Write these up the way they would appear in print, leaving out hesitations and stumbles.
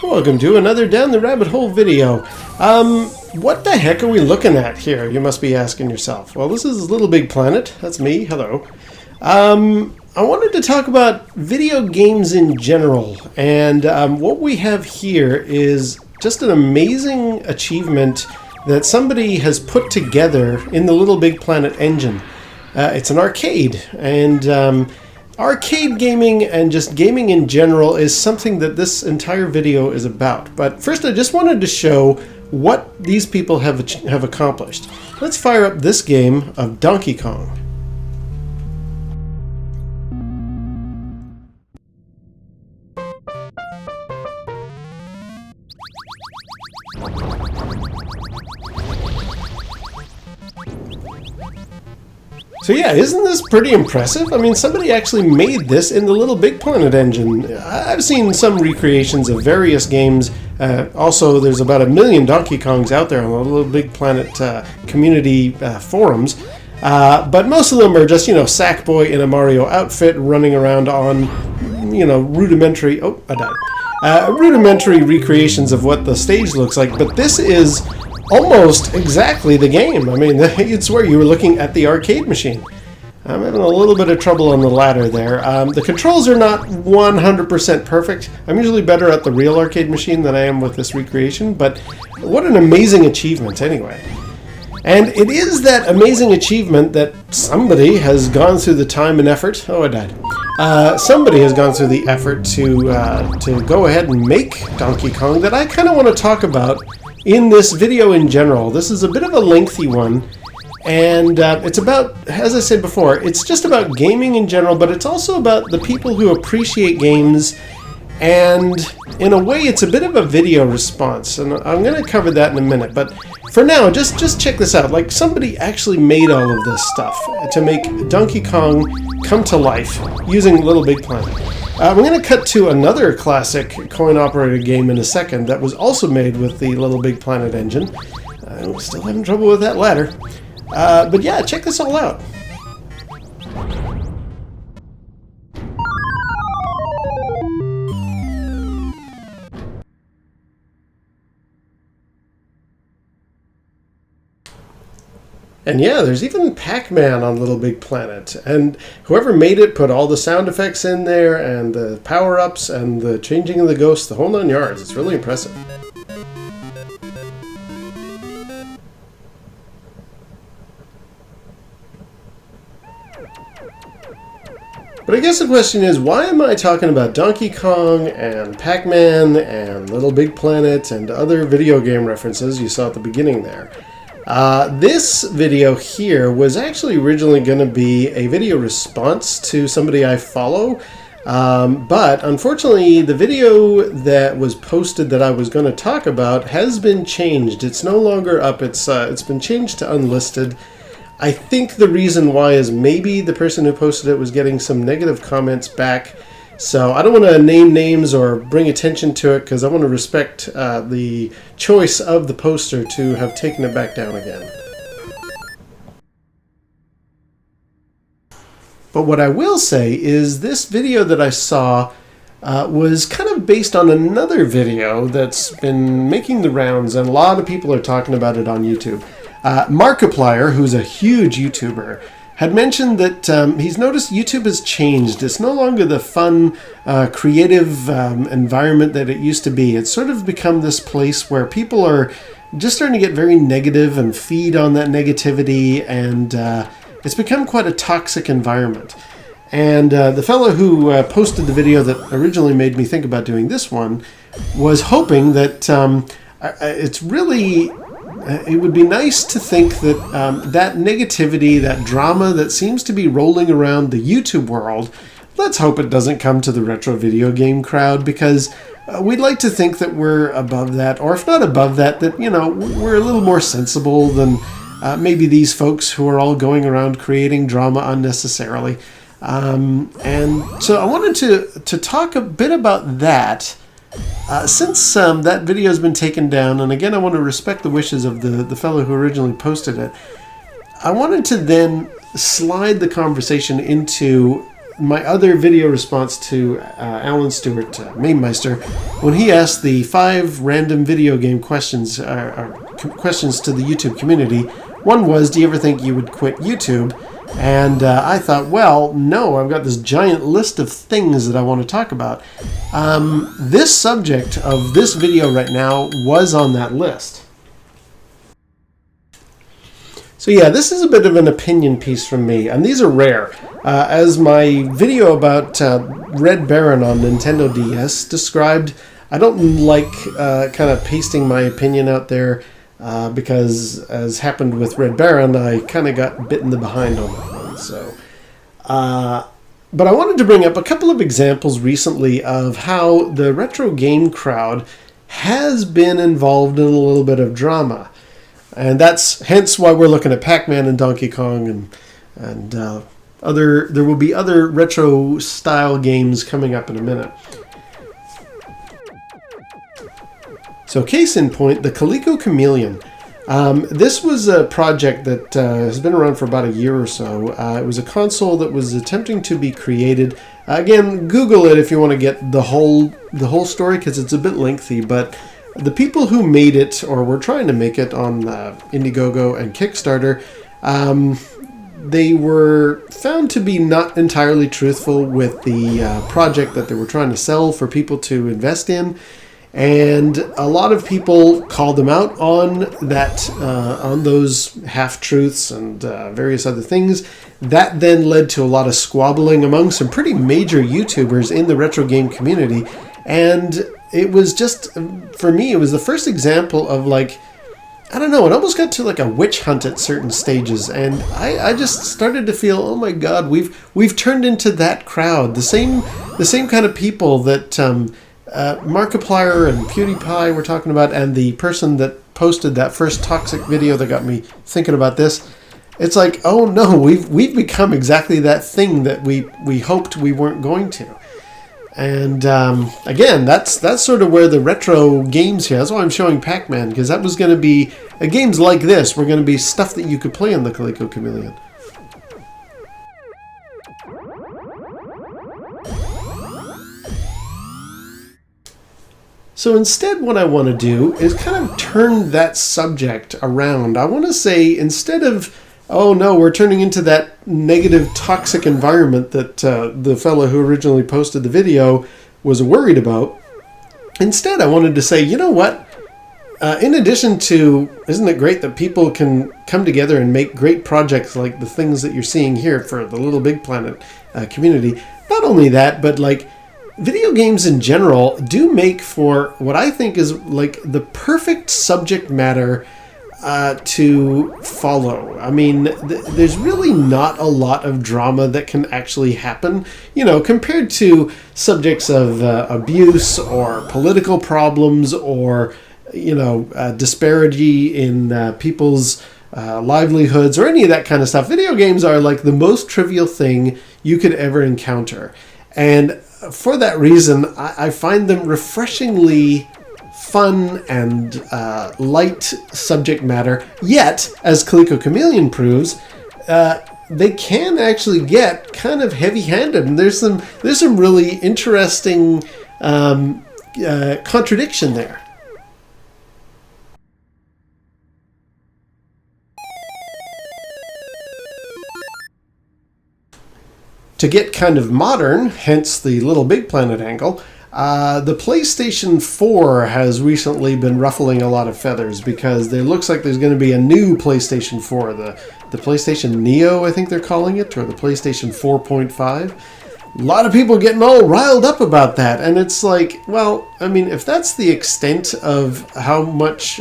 Welcome to another Down the Rabbit Hole video. What the heck are we looking at here? You must be asking yourself. Well, this is Little Big Planet. That's me. Hello. I wanted to talk about video games in general, and what we have here is just an amazing achievement that somebody has put together in the Little Big Planet engine. It's an arcade, and arcade gaming and just gaming in general is something that this entire video is about. But first, I just wanted to show what these people have accomplished. Let's fire up this game of Donkey Kong. So yeah, isn't this pretty impressive? I mean, somebody actually made this in the Little Big Planet engine. I've seen some recreations of various games. Also, there's about 1 million Donkey Kongs out there on the Little Big Planet community forums. But most of them are just, Sackboy in a Mario outfit running around on, rudimentary... Oh, I died. Rudimentary recreations of what the stage looks like. But this is almost exactly the game. I mean, you'd swear you were looking at the arcade machine. I'm having a little bit of trouble on the ladder there. The controls are not 100% perfect. I'm usually better at the real arcade machine than I am with this recreation, but what an amazing achievement anyway. And it is that amazing achievement that somebody has gone through the time and effort. Oh, I died. Somebody has gone through the effort to go ahead and make Donkey Kong that I kind of want to talk about in this video in general. This is a bit of a lengthy one, and it's about, as I said before, it's just about gaming in general, but it's also about the people who appreciate games, and in a way it's a bit of a video response, and I'm going to cover that in a minute. But for now, just check this out. Like, somebody actually made all of this stuff to make Donkey Kong come to life using Little Big Planet. We're going to cut to another classic coin-operated game in a second that was also made with the Little Big Planet engine. I'm still having trouble with that ladder. But yeah, check this all out. And yeah, there's even Pac-Man on Little Big Planet. And whoever made it put all the sound effects in there, and the power-ups, and the changing of the ghosts, the whole 9 yards. It's really impressive. But I guess the question is, why am I talking about Donkey Kong and Pac-Man and Little Big Planet and other video game references you saw at the beginning there? This video here was actually originally going to be a video response to somebody I follow, but unfortunately the video that was posted that I was going to talk about has been changed. It's no longer up. It's been changed to unlisted. I think the reason why is maybe the person who posted it was getting some negative comments back. So I don't want to name names or bring attention to it because I want to respect the choice of the poster to have taken it back down again. But what I will say is this video that I saw was kind of based on another video that's been making the rounds, and a lot of people are talking about it on YouTube. Markiplier, who's a huge YouTuber, had mentioned that he's noticed YouTube has changed. It's no longer the fun, creative environment that it used to be. It's sort of become this place where people are just starting to get very negative and feed on that negativity, and it's become quite a toxic environment. And the fellow who posted the video that originally made me think about doing this one was hoping that it's really... it would be nice to think that that negativity, that drama that seems to be rolling around the YouTube world, let's hope it doesn't come to the retro video game crowd, because we'd like to think that we're above that, or if not above that, that, we're a little more sensible than maybe these folks who are all going around creating drama unnecessarily. And so I wanted to talk a bit about that. Since that video has been taken down, and again I want to respect the wishes of the fellow who originally posted it, I wanted to then slide the conversation into my other video response to Alan Stewart, Mainmeister, when he asked the 5 random video game questions, questions to the YouTube community. One was, do you ever think you would quit YouTube? And I thought, well, no, I've got this giant list of things that I want to talk about. This subject of this video right now was on that list. So yeah, this is a bit of an opinion piece from me, and these are rare. As my video about Red Baron on Nintendo DS described, I don't like kind of pasting my opinion out there because, as happened with Red Baron, I kind of got bit in the behind on that one. So, but I wanted to bring up a couple of examples recently of how the retro game crowd has been involved in a little bit of drama. And that's hence why we're looking at Pac-Man and Donkey Kong and other. There will be other retro style games coming up in a minute. So case in point, the Coleco Chameleon. This was a project that has been around for about a year or so. It was a console that was attempting to be created. Again, Google it if you want to get the whole story, because it's a bit lengthy, but the people who made it, or were trying to make it on Indiegogo and Kickstarter, they were found to be not entirely truthful with the project that they were trying to sell for people to invest in. And a lot of people called them out on that, on those half-truths and various other things. That then led to a lot of squabbling among some pretty major YouTubers in the retro game community. And it was just, for me, it was the first example of, like, I don't know, it almost got to like a witch hunt at certain stages, and I just started to feel, oh my god, we've turned into that crowd, the same kind of people that Markiplier and PewDiePie were talking about, and the person that posted that first toxic video that got me thinking about this. It's like, oh no, we've become exactly that thing that we hoped we weren't going to. And again, that's sort of where the retro games here. That's why I'm showing Pac-Man, because that was going to be games like this were going to be stuff that you could play on the Coleco Chameleon. So instead, what I want to do is kind of turn that subject around. I want to say, instead of, oh no, we're turning into that negative, toxic environment that the fellow who originally posted the video was worried about. Instead, I wanted to say, you know what? In addition to, isn't it great that people can come together and make great projects like the things that you're seeing here for the Little Big Planet community? Not only that, but like video games in general do make for what I think is like the perfect subject matter to follow. I mean, there's really not a lot of drama that can actually happen, you know, compared to subjects of abuse or political problems or, you know, disparity in people's livelihoods or any of that kind of stuff. Video games are like the most trivial thing you could ever encounter. And for that reason, I find them refreshingly fun and light subject matter, yet, as Coleco Chameleon proves, they can actually get kind of heavy-handed, and there's some really interesting contradiction there. To get kind of modern, hence the Little Big Planet angle, the PlayStation 4 has recently been ruffling a lot of feathers because there looks like there's going to be a new PlayStation 4, the PlayStation Neo, I think they're calling it, or the PlayStation 4.5. A lot of people getting all riled up about that, and it's like, well, I mean, if that's the extent of how much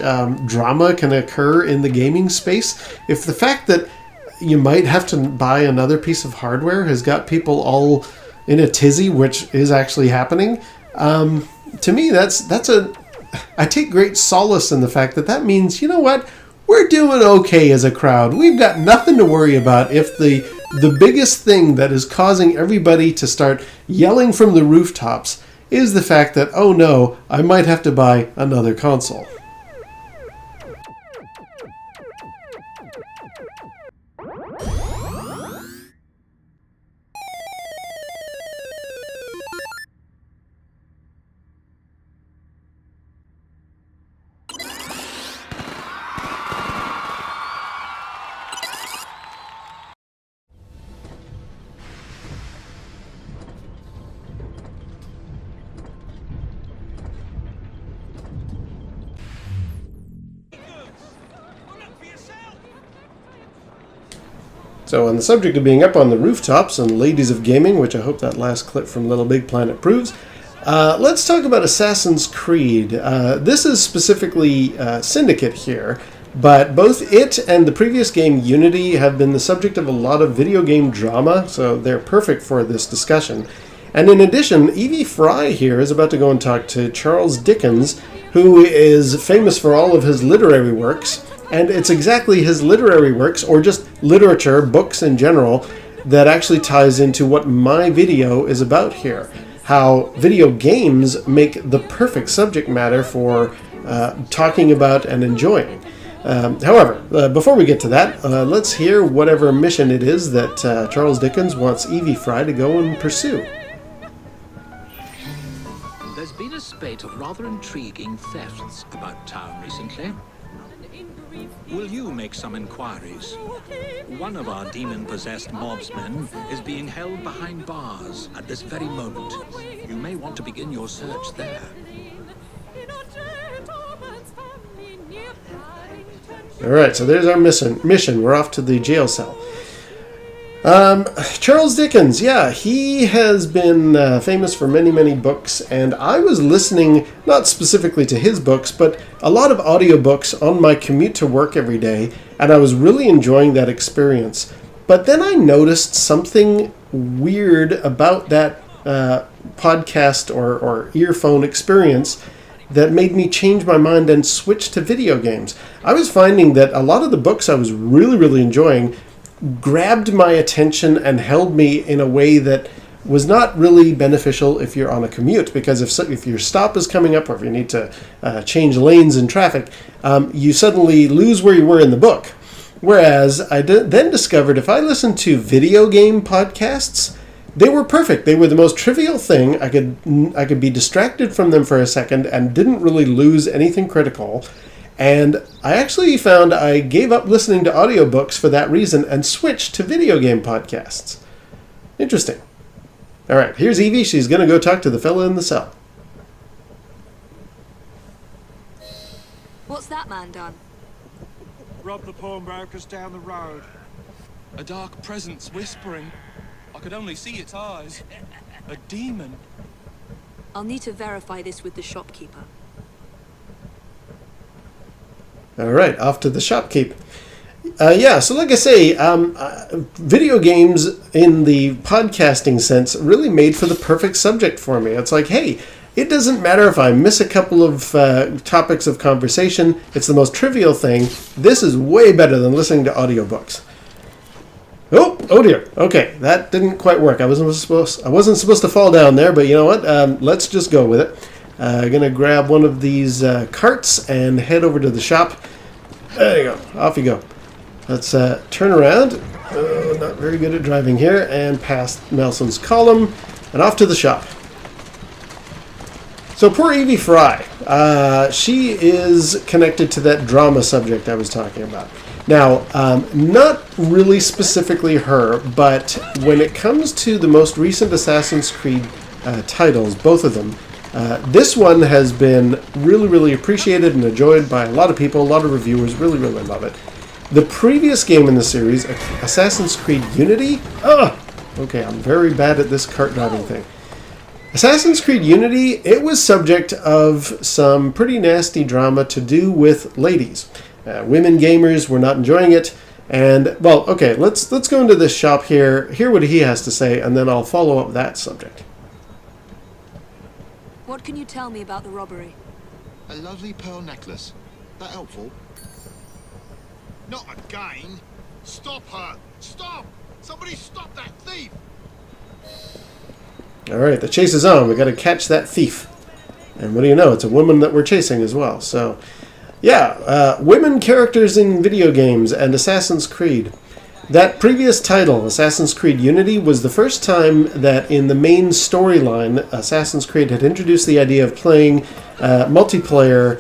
drama can occur in the gaming space, if the fact that you might have to buy another piece of hardware has got people all in a tizzy, which is actually happening, to me, I take great solace in the fact that means, you know what, we're doing okay as a crowd. We've got nothing to worry about if the biggest thing that is causing everybody to start yelling from the rooftops is the fact that, oh no, I might have to buy another console. So on the subject of being up on the rooftops and ladies of gaming, which I hope that last clip from Little Big Planet proves, let's talk about Assassin's Creed. This is specifically Syndicate here, but both it and the previous game Unity have been the subject of a lot of video game drama, so they're perfect for this discussion. And in addition, Evie Fry here is about to go and talk to Charles Dickens, who is famous for all of his literary works. And it's exactly his literary works, or just literature, books in general, that actually ties into what my video is about here. How video games make the perfect subject matter for talking about and enjoying. However, before we get to that, let's hear whatever mission it is that Charles Dickens wants Evie Fry to go and pursue. There's been a spate of rather intriguing thefts about town recently. Will you make some inquiries? One of our demon-possessed mobsmen is being held behind bars at this very moment. You may want to begin your search there. Alright, so there's our mission. We're off to the jail cell. Charles Dickens, yeah, he has been famous for many, many books, and I was listening, not specifically to his books, but a lot of audiobooks on my commute to work every day, and I was really enjoying that experience. But then I noticed something weird about that podcast or earphone experience that made me change my mind and switch to video games. I was finding that a lot of the books I was really, really enjoying grabbed my attention and held me in a way that was not really beneficial if you're on a commute, because if your stop is coming up or if you need to change lanes in traffic, you suddenly lose where you were in the book. Whereas I then discovered if I listened to video game podcasts, they were perfect. They were the most trivial thing. I could be distracted from them for a second and didn't really lose anything critical. And I actually found I gave up listening to audiobooks for that reason and switched to video game podcasts. Interesting. All right, here's Evie. She's going to go talk to the fella in the cell. What's that man done? Robbed the pawnbrokers down the road. A dark presence whispering. I could only see its eyes. A demon. I'll need to verify this with the shopkeeper. All right, off to the shopkeep. So like I say, video games in the podcasting sense really made for the perfect subject for me. It's like, hey, it doesn't matter if I miss a couple of topics of conversation. It's the most trivial thing. This is way better than listening to audiobooks. Oh dear. Okay, that didn't quite work. I wasn't supposed to fall down there, but you know what? Let's just go with it. Gonna grab one of these carts and head over to the shop. There you go. Off you go. Let's turn around. Not very good at driving here. And past Nelson's column and off to the shop. So poor Evie Fry. She is connected to that drama subject I was talking about. Now, not really specifically her, but when it comes to the most recent Assassin's Creed titles, both of them, this one has been really, really appreciated and enjoyed by a lot of people, a lot of reviewers, really, really love it. The previous game in the series, Assassin's Creed Unity, okay, I'm very bad at this cart driving thing. Assassin's Creed Unity, it was subject of some pretty nasty drama to do with ladies. Women gamers were not enjoying it, and, well, okay, let's go into this shop here, hear what he has to say, and then I'll follow up that subject. What can you tell me about the robbery? A lovely pearl necklace. That helpful? Not again! Stop her! Stop! Somebody stop that thief! Alright, the chase is on. We got to catch that thief. And what do you know? It's a woman that we're chasing as well. So, yeah, women characters in video games and Assassin's Creed. That previous title, Assassin's Creed Unity, was the first time that in the main storyline, Assassin's Creed had introduced the idea of playing multiplayer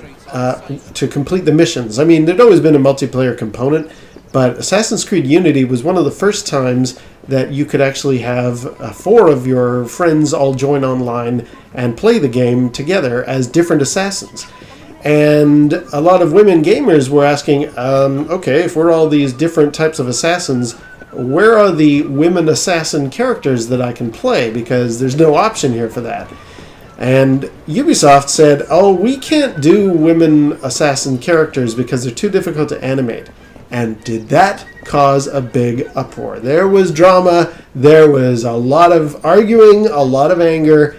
to complete the missions. I mean, there'd always been a multiplayer component, but Assassin's Creed Unity was one of the first times that you could actually have 4 of your friends all join online and play the game together as different assassins. And a lot of women gamers were asking, okay, if we're all these different types of assassins, where are the women assassin characters that I can play? Because there's no option here for that. And Ubisoft said, oh, we can't do women assassin characters because they're too difficult to animate. And did that cause a big uproar? There was drama, there was a lot of arguing, a lot of anger,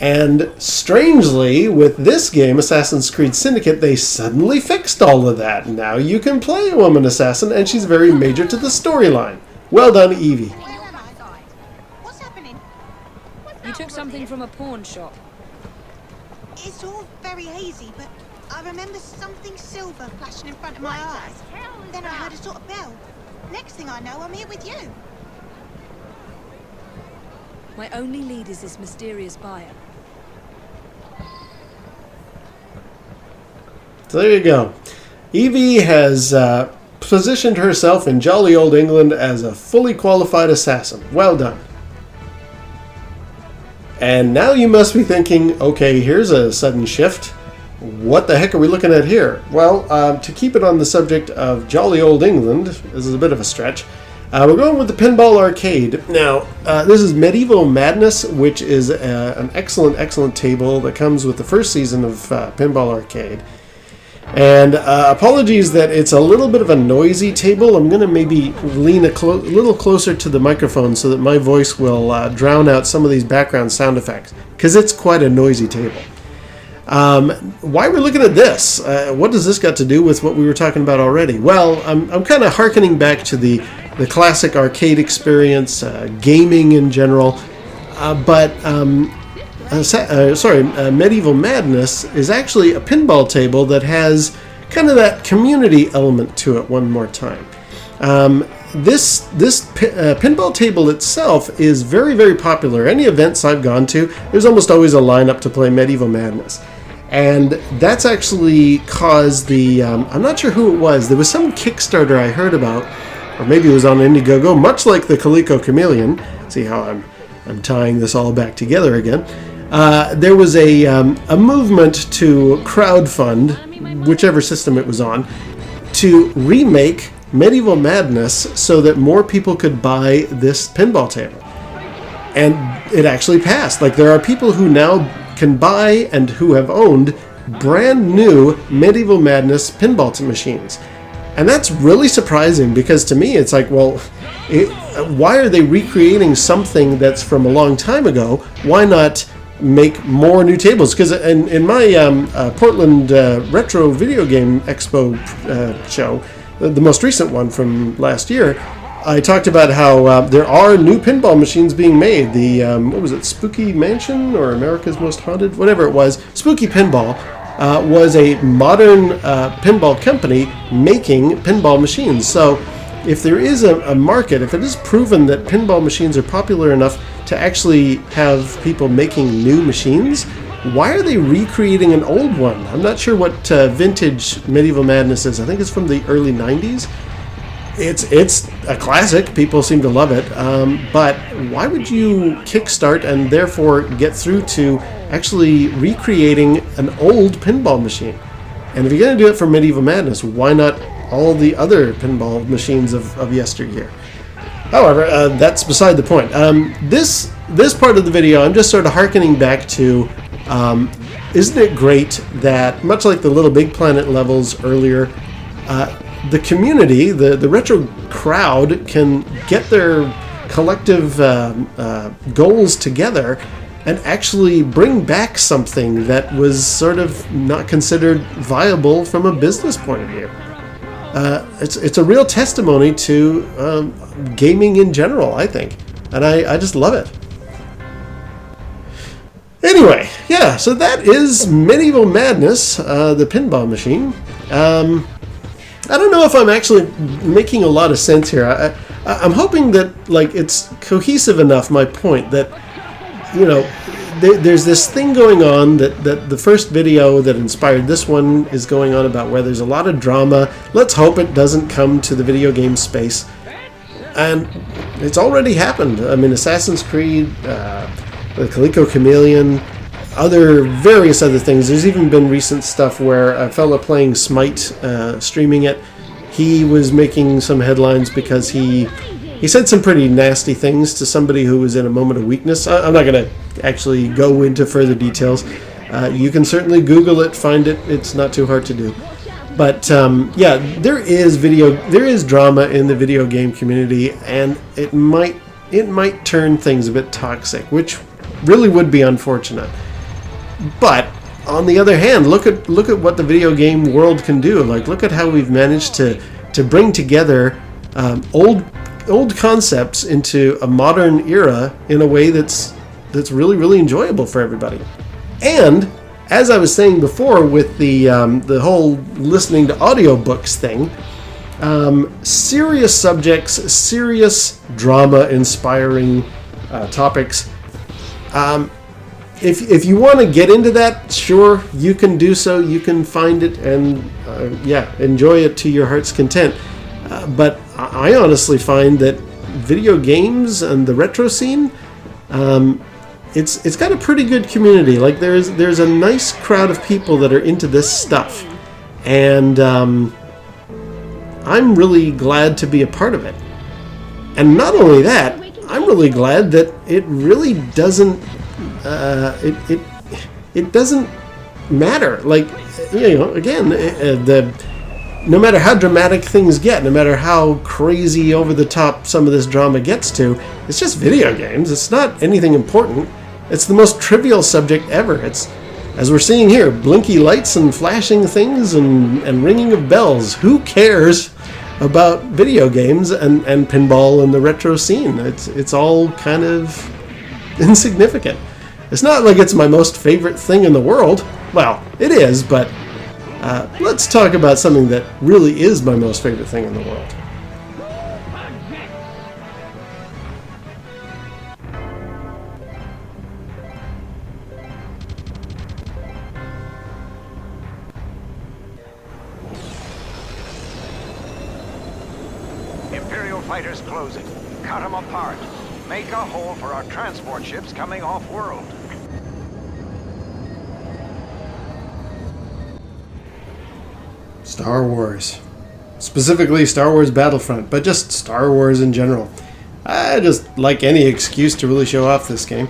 and strangely, with this game, Assassin's Creed Syndicate, they suddenly fixed all of that. Now you can play a woman assassin, and she's very major to the storyline. Well done, Evie. What's happening? You took something from a pawn shop. It's all very hazy, but I remember something silver flashing in front of my eyes. Then I heard a sort of bell. Next thing I know, I'm here with you. My only lead is this mysterious buyer. So there you go. Evie has positioned herself in jolly old England as a fully qualified assassin. Well done. And now you must be thinking, okay, here's a sudden shift. What the heck are we looking at here? Well, to keep it on the subject of jolly old England, this is a bit of a stretch, we're going with the Pinball Arcade. Now, this is Medieval Madness, which is an excellent table that comes with the first season of Pinball Arcade. And apologies that it's a little bit of a noisy table. I'm going to maybe lean a little closer to the microphone so that my voice will drown out some of these background sound effects, because it's quite a noisy table. Why we're looking at this? What does this got to do with what we were talking about already? Well, I'm kind of hearkening back to the classic arcade experience, gaming in general, but Medieval Madness is actually a pinball table that has kind of that community element to it one more time. This pinball table itself is very popular. Any events I've gone to, there's almost always a lineup to play Medieval Madness. And that's actually caused the, I'm not sure who it was, there was some Kickstarter I heard about, or maybe it was on Indiegogo, much like the Coleco Chameleon. See how I'm tying this all back together again. There was a movement to crowdfund, whichever system it was on, to remake Medieval Madness so that more people could buy this pinball table. And it actually passed. Like, there are people who now can buy and who have owned brand new Medieval Madness pinball machines. And that's really surprising, because to me it's like, well, why are they recreating something that's from a long time ago? Why not make more new tables? Because in my Portland Retro Video Game Expo show, the most recent one from last year, I talked about how there are new pinball machines being made. The, what was it, Spooky Mansion or America's Most Haunted? Whatever it was, Spooky Pinball was a modern pinball company making pinball machines. So if there is a market, if it is proven that pinball machines are popular enough to actually have people making new machines, why are they recreating an old one? I'm not sure what vintage Medieval Madness is. I think it's from the early 90s. It's a classic. People seem to love it. But why would you kickstart and therefore get through to actually recreating an old pinball machine? And if you're going to do it for Medieval Madness, why not all the other pinball machines of yesteryear? However, that's beside the point. This part of the video, I'm just sort of hearkening back to, isn't it great that, much like the Little Big Planet levels earlier, the community, the retro crowd, can get their collective goals together and actually bring back something that was sort of not considered viable from a business point of view. It's a real testimony to gaming in general, I think, and I just love it. Anyway, yeah, so that is Medieval Madness, the pinball machine. I don't know if I'm actually making a lot of sense here. I'm hoping that, like, it's cohesive enough, my point, that, you know, there's this thing going on that the first video that inspired this one is going on about, where there's a lot of drama. Let's hope it doesn't come to the video game space. And it's already happened. I mean, Assassin's Creed, the Coleco Chameleon, various other things. There's even been recent stuff where a fella playing Smite, streaming it, he was making some headlines because he he said some pretty nasty things to somebody who was in a moment of weakness. I'm not going to actually go into further details. You can certainly Google it, find it. It's not too hard to do. But yeah, there is drama in the video game community, and it might turn things a bit toxic, which really would be unfortunate. But on the other hand, look at what the video game world can do. Like, look at how we've managed to bring together old concepts into a modern era in a way that's really, really enjoyable for everybody. And as I was saying before with the whole listening to audiobooks thing, serious subjects, serious drama-inspiring topics. If you want to get into that, sure, you can do so. You can find it and enjoy it to your heart's content. But I honestly find that video games and the retro scene, it's got a pretty good community. Like there's a nice crowd of people that are into this stuff, and I'm really glad to be a part of it. And not only that, I'm really glad that it really doesn't it doesn't matter. Like, again, no matter how dramatic things get, no matter how crazy over the top some of this drama gets to, it's just video games. It's not anything important. It's the most trivial subject ever. It's, as we're seeing here, blinky lights and flashing things and ringing of bells. Who cares about video games and pinball and the retro scene? It's all kind of insignificant. It's not like it's my most favorite thing in the world. Well, it is, but let's talk about something that really is my most favorite thing in the world. Imperial fighters closing. Cut them apart. Make a hole for our transport ships coming off-world. Star Wars. Specifically Star Wars Battlefront, but just Star Wars in general. I just like any excuse to really show off this game.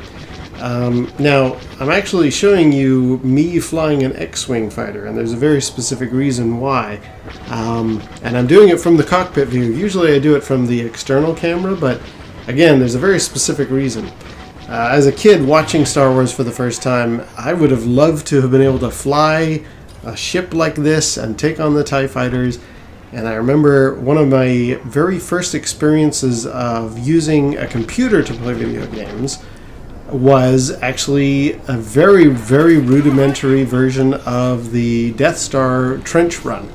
Now, I'm actually showing you me flying an X-Wing fighter, and there's a very specific reason why. And I'm doing it from the cockpit view. Usually I do it from the external camera, but again, there's a very specific reason. As a kid watching Star Wars for the first time, I would have loved to have been able to fly a ship like this and take on the TIE fighters. And I remember one of my very first experiences of using a computer to play video games was actually a very, very rudimentary version of the Death Star trench run.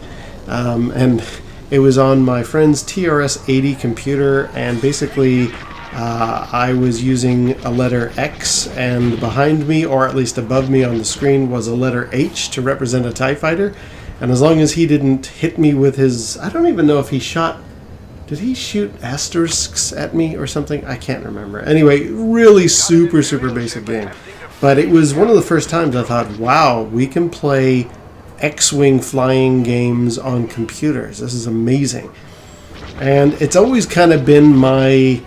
And it was on my friend's TRS-80 computer, and basically I was using a letter X, and behind me, or at least above me on the screen, was a letter H to represent a TIE fighter. And as long as he didn't hit me with his... I don't even know if he shot... Did he shoot asterisks at me or something? I can't remember. Anyway, really super, super basic game. But it was one of the first times I thought, wow, we can play X-Wing flying games on computers. This is amazing. And it's always kind of been my...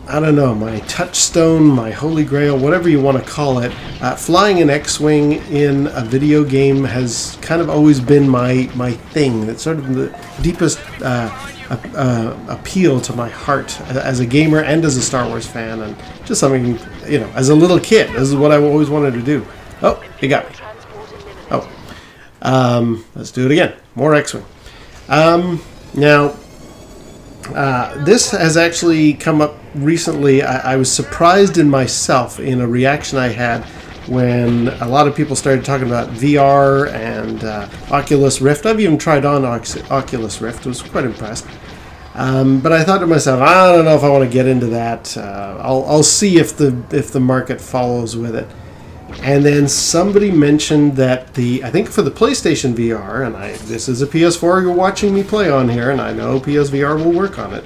I don't know, my touchstone, my holy grail, whatever you want to call it. Flying an X-Wing in a video game has kind of always been my thing. That's sort of the deepest appeal to my heart as a gamer and as a Star Wars fan, and just something, as a little kid, this is what I always wanted to do. Oh, he got me. Oh, let's do it again. More X-Wing. Now, this has actually come up recently. I was surprised in myself in a reaction I had when a lot of people started talking about VR and Oculus Rift. I've even tried on Oculus Rift. I was quite impressed. But I thought to myself, I don't know if I want to get into that. I'll see if the market follows with it. And then somebody mentioned that I think for the PlayStation VR, and this is a PS4 you're watching me play on here, and I know PSVR will work on it.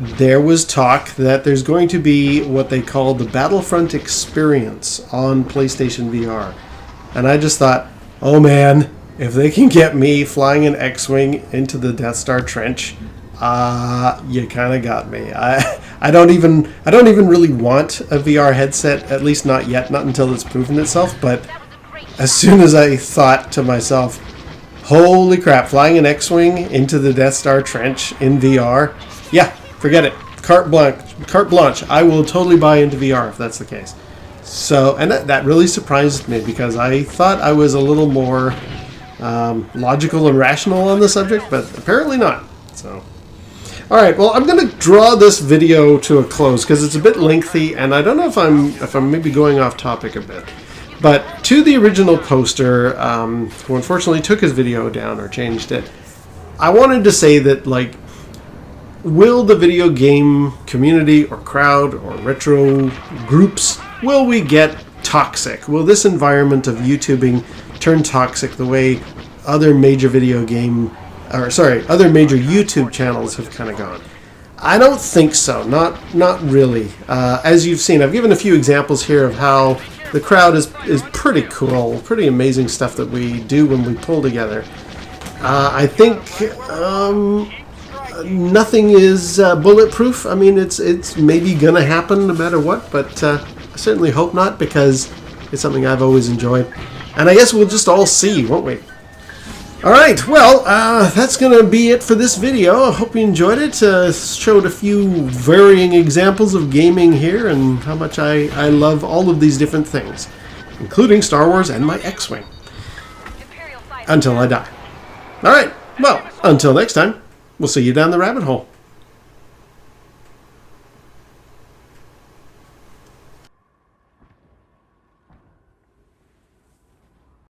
There was talk that there's going to be what they call the Battlefront experience on PlayStation VR. And I just thought, oh man, if they can get me flying an X-Wing into the Death Star trench, You kind of got me. I don't even really want a VR headset, at least not yet, not until it's proven itself. But as soon as I thought to myself, holy crap, flying an X-Wing into the Death Star trench in VR, yeah, forget it. Carte blanche. I will totally buy into VR if that's the case. So, and that really surprised me because I thought I was a little more logical and rational on the subject, but apparently not. So, all right. Well, I'm going to draw this video to a close because it's a bit lengthy, and I don't know if I'm maybe going off topic a bit. But to the original poster, who unfortunately took his video down or changed it, I wanted to say that, like, will the video game community or crowd or retro groups, will we get toxic? Will this environment of YouTubing turn toxic the way other major other major YouTube channels have kind of gone? I don't think so. Not really. As you've seen, I've given a few examples here of how the crowd is pretty cool, pretty amazing stuff that we do when we pull together. I think nothing is bulletproof. I mean, it's maybe gonna happen no matter what, but I certainly hope not, because it's something I've always enjoyed. And I guess we'll just all see, won't we? Alright, well, that's going to be it for this video. I hope you enjoyed it. Showed a few varying examples of gaming here and how much I love all of these different things, including Star Wars and my X-Wing. Until I die. Alright, well, until next time, we'll see you down the rabbit hole.